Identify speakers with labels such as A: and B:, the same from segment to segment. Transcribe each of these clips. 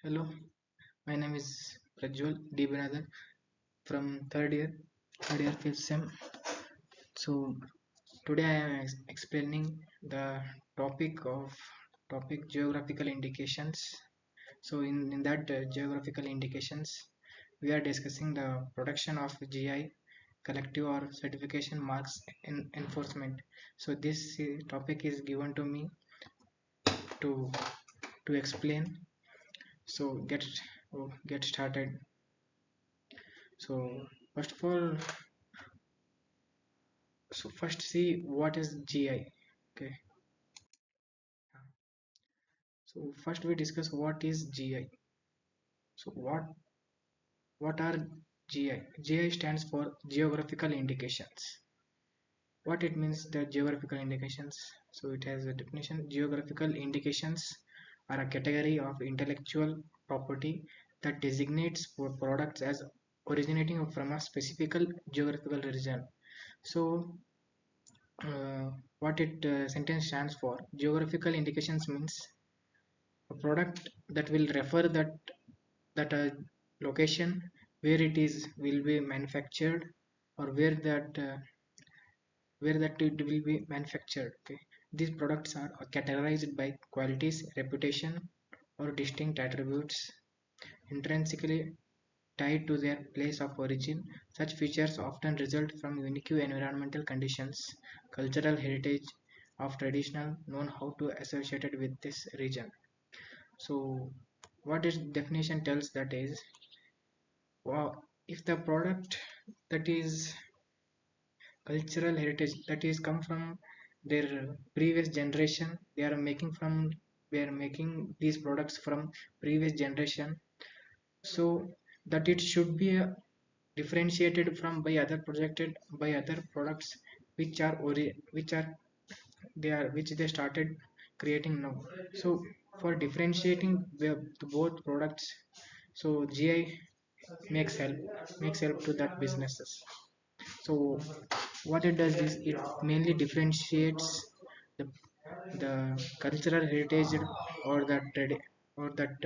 A: Hello, my name is Prajwal D. Banadar from third year fifth sem. So today I am explaining the topic of topic geographical indications. So in that geographical indications, we are discussing the production of GI collective or certification marks in enforcement. So this topic is given to me to to explain. So get started. So first of all, first see what is GI. Okay, so first we discuss what is GI. So what are GI? GI stands for geographical indications. What it means, the geographical indications? So it has a definition: geographical indications are a category of intellectual property that designates for products as originating from a specific geographical region. So what it sentence stands for: geographical indications means a product that will refer that a location where it is will be manufactured, or where that it will be manufactured. Okay, these products are categorized by qualities, reputation, or distinct attributes intrinsically tied to their place of origin. Such features often result from unique environmental conditions, cultural heritage of traditional known how to associated with this region. So what its definition tells that is, wow, if the product that is cultural heritage, that is come from their previous generation, they are making these products from previous generation, so that it should be differentiated from by other projected by other products which are which they started creating now. So for differentiating both products, so GI makes help to that businesses. So what it does is it mainly differentiates the, the cultural heritage, or that or that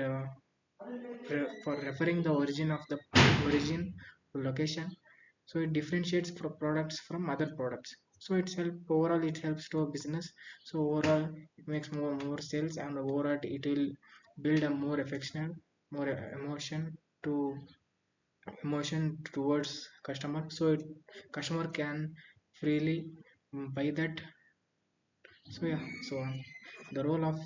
A: for referring the origin location. So it differentiates products from other products. So overall it helps to a business. So overall it makes more sales, and overall it will build a more affection, more to emotion towards customer, so customer can freely buy that. So yeah, so the role of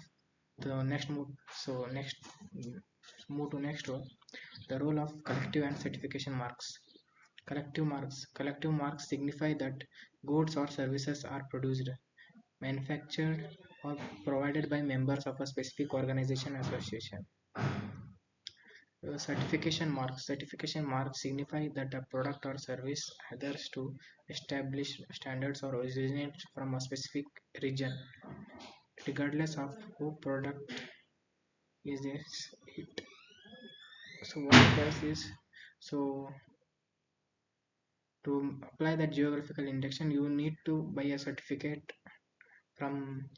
A: the next move so next mm, move to next role, the role of collective and certification marks. Collective marks signify that goods or services are produced, manufactured, or provided by members of a specific organization association. Certification marks signify that a product or service adheres to established standards or originates from a specific region, regardless of who product is this it. So what it does is, so to apply that geographical indication, you need to buy a certificate from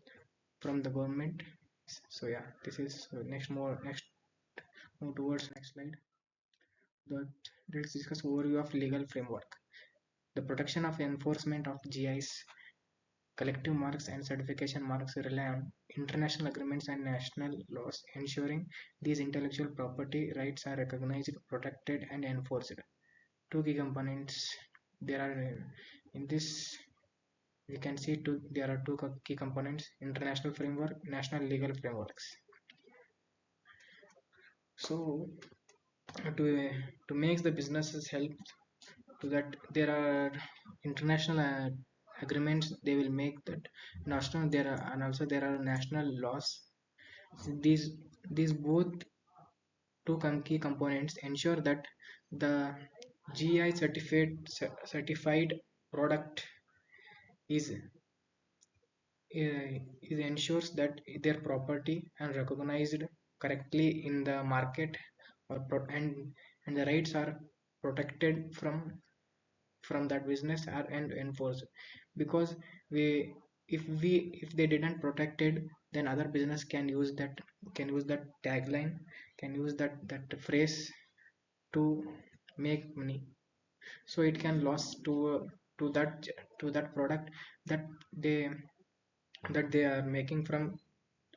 A: the government. So yeah, this is next move towards next slide. That let's discuss overview of legal framework. The protection of enforcement of GIs, collective marks, and certification marks rely on international agreements and national laws, ensuring these intellectual property rights are recognized, protected, and enforced. Two key components there are in this. We can see there are two key components: international framework, national legal frameworks. So to to make the businesses help to that, there are international agreements they will make, that national there are, and also there are national laws. These both two key components ensure that the GI certified product is is ensures that their property and recognized correctly in the market, and the rights are protected from that business are and enforced. Because we if they didn't protected, then other business can use that can use that tagline, can use that phrase to make money. So it can loss to that to that product that they that they are making from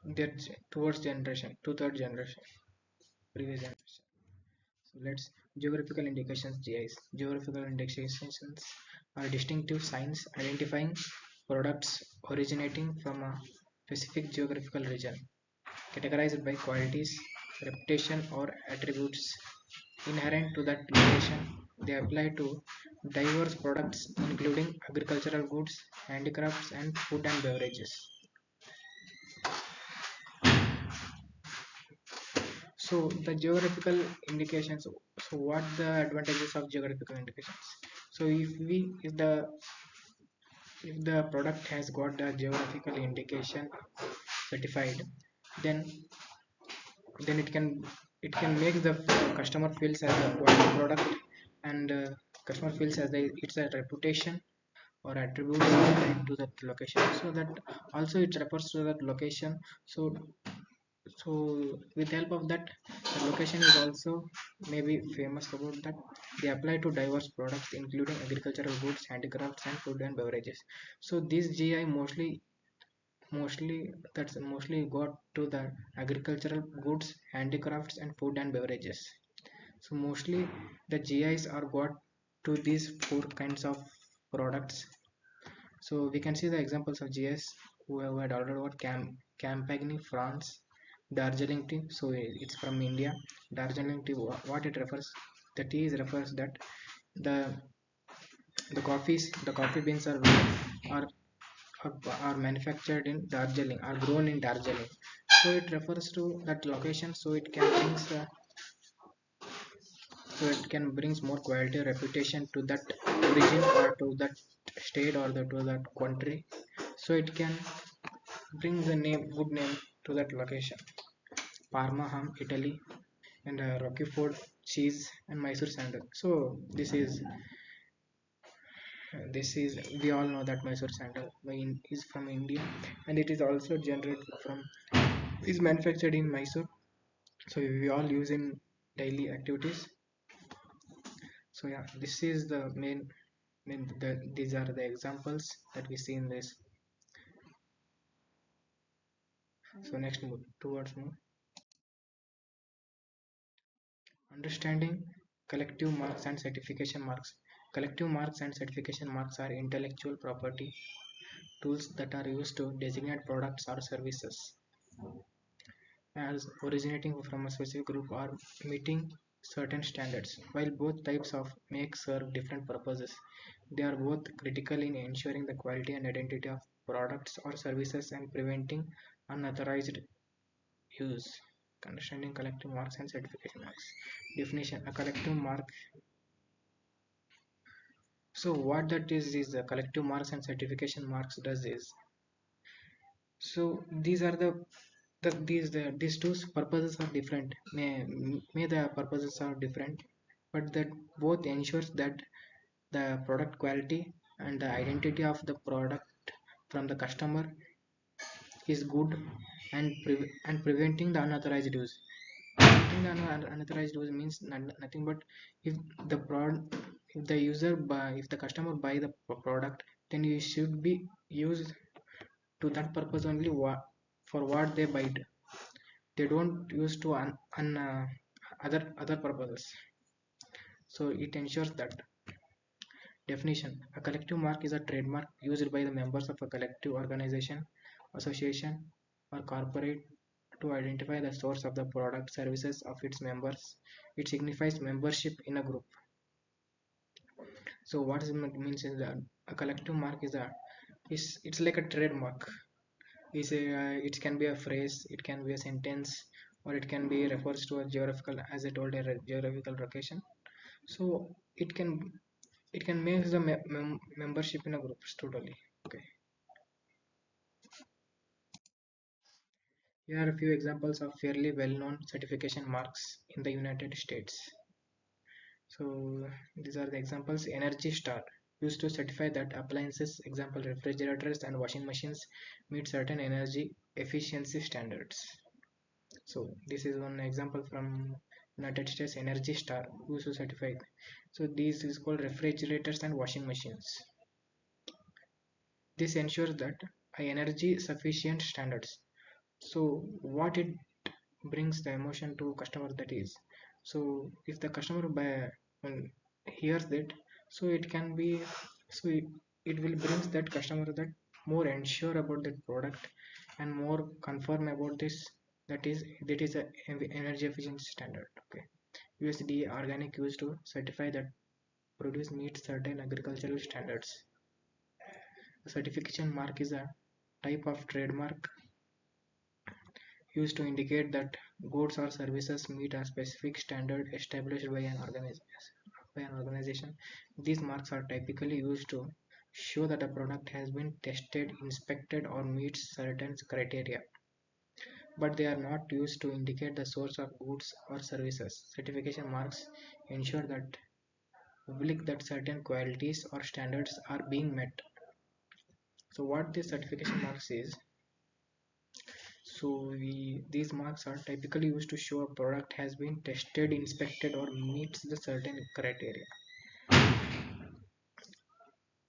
A: their towards generation to third generation, previous generation. So let's geographical indications. GIs, geographical indications are distinctive signs identifying products originating from a specific geographical region, categorized by qualities, reputation, or attributes inherent to that location. They apply to diverse products including agricultural goods, handicrafts, and food and beverages. So the geographical indications. So what the advantages of geographical indications? So if the product has got the geographical indication certified, then it can make the customer feels as a quality product, and customer feels as it's a reputation or attributes tied to that location, so that also it refers to that location. So with help of that, the location is also maybe famous about that. They apply to diverse products including agricultural goods, handicrafts, and food and beverages. So this GI mostly got to the agricultural goods, handicrafts, and food and beverages. So mostly the GIs are got to these four kinds of products. So we can see the examples of GS who have had ordered about Campagny France, Darjeeling tea. So it's from India. Darjeeling tea, what it refers, the tea is refers that the the coffee beans are are manufactured in Darjeeling, are grown in Darjeeling. So it refers to that location. So it can brings more quality reputation to that origin or to that state or to that country. So it can bring the good name to that location. Parma ham, Italy, and Roquefort cheese and Mysore sandal. So this is we all know that Mysore sandal is from India, and it is also generated from is manufactured in Mysore. So we all use in daily activities. So yeah, this is the these are the examples that we see in this. So next move towards more understanding collective marks and certification marks. Collective marks and certification marks are intellectual property tools that are used to designate products or services as originating from a specific group or meeting certain standards. While both types of make serve different purposes, they are both critical in ensuring the quality and identity of products or services and preventing unauthorized use. Understanding collective marks and certification marks. Definition: a collective mark. So what that is the collective marks and certification marks does is, so these are these two purposes are different. May the purposes are different, but that both ensures that the product quality and the identity of the product from the customer is good, and preventing the unauthorized use. Preventing the unauthorized use means nothing but if the product, if the user buy, if the customer buy the product, then you should be used to that purpose only, for what they buy it. They don't use to other purposes. So it ensures that. Definition: a collective mark is a trademark used by the members of a collective organization, association, or corporate to identify the source of the product services of its members. It signifies membership in a group. So what it means is that a collective mark is it's like a trademark. It can be a phrase, it can be a sentence, or it can be refers to a geographical, as I told, a geographical location. So it can make the membership in a group totally. Okay, here are a few examples of fairly well-known certification marks in the United States. So these are the examples. Energy Star, used to certify that appliances, example refrigerators and washing machines, meet certain energy efficiency standards. So this is one example from United States. Energy Star who is certified. So this is called refrigerators and washing machines. This ensures that energy sufficient standards. So what it brings the emotion to customer, that is, so if the customer hears that, so it can be, so it will brings that customer that more ensure about that product and more confirm about this, that is a energy efficiency standard. Okay, USDA organic used to certify that produce meets certain agricultural standards. The certification mark is a type of trademark used to indicate that goods or services meet a specific standard established by an organization. These marks are typically used to show that a product has been tested, inspected, or meets certain criteria, but they are not used to indicate the source of goods or services. Certification marks ensure that public that certain qualities or standards are being met. So what this certification marks is, so these marks are typically used to show a product has been tested, inspected, or meets the certain criteria.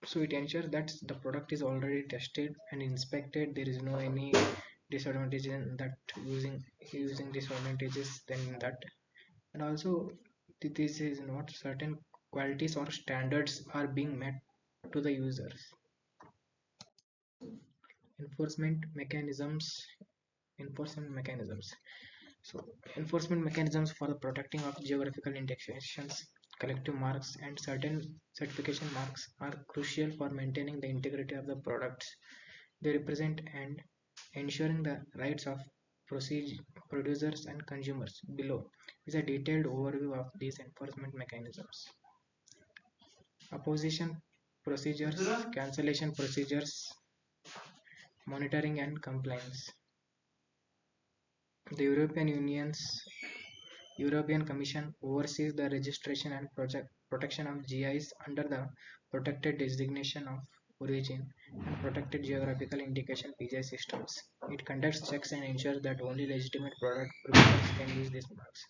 A: So it ensures that the product is already tested and inspected. There is no any disadvantage in that, using disadvantages than that. And also this is not certain qualities or standards are being met to the users. Enforcement mechanisms. Enforcement mechanisms. So enforcement mechanisms for the protecting of geographical indications, collective marks, and certain certification marks are crucial for maintaining the integrity of the products they represent and ensuring the rights of producers and consumers. Below is a detailed overview of these enforcement mechanisms. Opposition procedures, cancellation procedures, monitoring and compliance. The European Commission oversees the registration and protection of GIs under the Protected Designation of Origin and Protected Geographical Indication (PGI) systems. It conducts checks and ensures that only legitimate product producers can use these marks.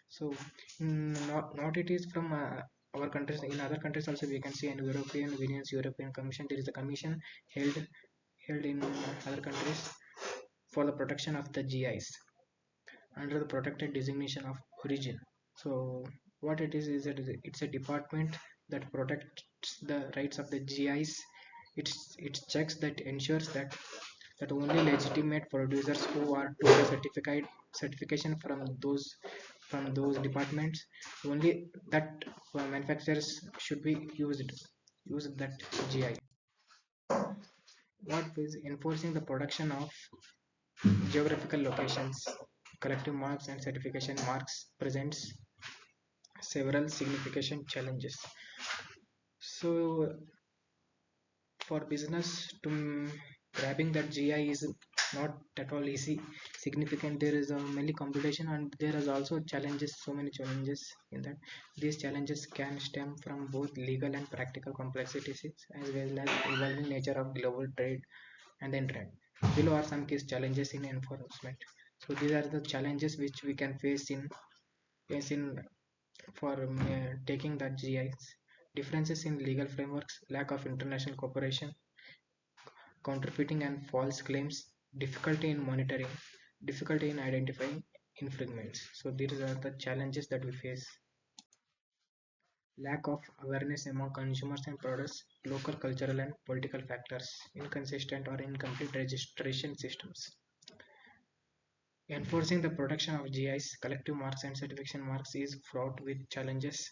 A: So, not it is from our countries. In other countries also we can see in European Union's European Commission. There is a commission held in other countries for the protection of the GIs under the protected designation of origin. So what it is that it's a department that protects the rights of the GIs. It checks that ensures that only legitimate producers who are to the certification from those departments, only that manufacturers should be use that GI. What is enforcing the production of geographical locations, collective marks and certification marks presents several significant challenges. So for business to grabbing that GI is not at all easy, significant. There is a many competition and there is also challenges, so many challenges in that. These challenges can stem from both legal and practical complexities as well as evolving nature of global trade and the internet. Below are some case challenges in enforcement. So these are the challenges which we can face in for taking the GIs. Differences in legal frameworks, lack of international cooperation, counterfeiting and false claims, difficulty in monitoring, difficulty in identifying infringements. So these are the challenges that we face. Lack of awareness among consumers and products, local cultural and political factors, inconsistent or incomplete registration systems. Enforcing the production of GIs, collective marks and certification marks is fraught with challenges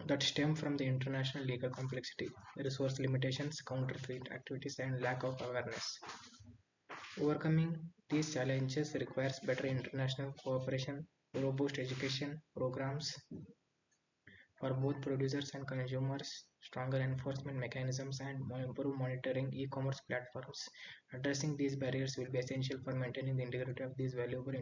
A: that stem from the international legal complexity, resource limitations, counterfeit activities, and lack of awareness. Overcoming these challenges requires better international cooperation, robust education programs for both producers and consumers, stronger enforcement mechanisms, and improved monitoring e-commerce platforms. Addressing these barriers will be essential for maintaining the integrity of these valuable